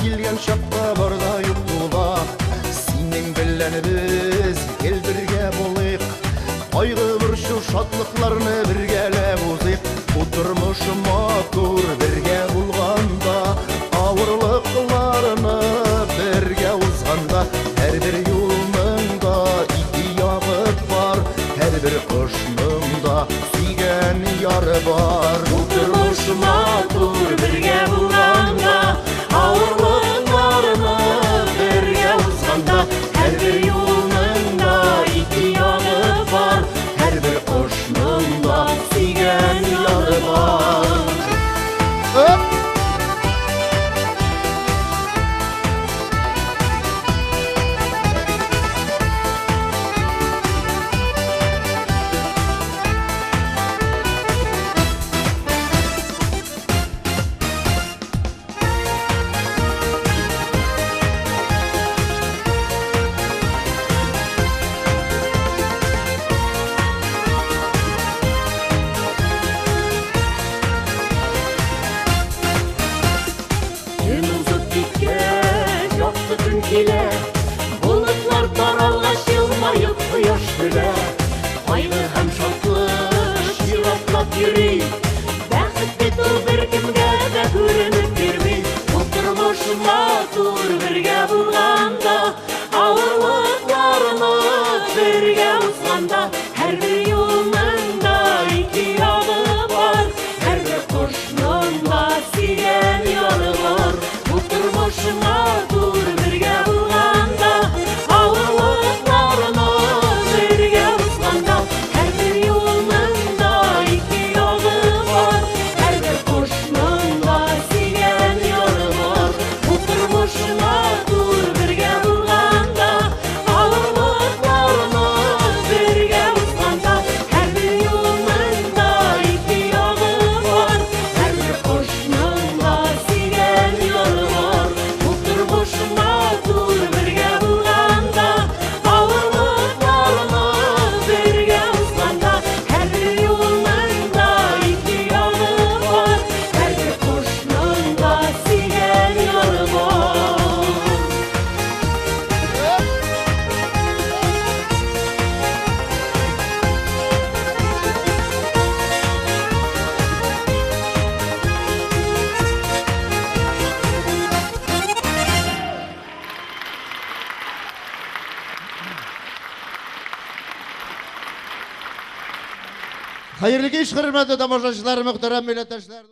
келген шақта барда юктулак, сенің белән без ел бергә булыйк, кайгы борчу шатлыкларны бергәләп узыйк. Бу тормыш матур бергә булганда, авырлыкларны бергә узганда, һәрбер юлның да ике ягы бар, һәрбер кошның да сөйгән яры бар. Бу тормыш матур бергә булганда, авырлыкларны бергә узганда, һәрбер юлның да ике ягы бар, һәрбер кошның да сөйгән яры бар. Bulutlar taralgaç yılmayıp kıyaş güler, kaygı hem şatlıq şiratlap yürü. Бәхетте тур бер кемгә дә күренеп йөрми. Бу тормыш матур бергә булганда, авырлыкларны бергә узганда, һәрбер юлның да ике ягы бар, һәрбер кошның да сөйгән яры бар. Бу тормыш матур бергә булганда, авырлыкларны бергә узганда, һәрбер юлның да ике ягы бар, һәрбер кошның да сөйгән яры бар. Бу тормыш матур бергә булганда, авырлыкларны бергә узганда, һәрбер юлның да ике ягы бар, һәрбер кошның да сөйгән яры бар. Бу тормыш матур бергә булганда, авырлыкларны бергә узганда, һәрбер юлның да ике ягы бар, һәрбер кошның да сөйгән яры бар. Хәерле кич, хөрмәтле тамашачылар, мөхтәрәм милләттәшләр.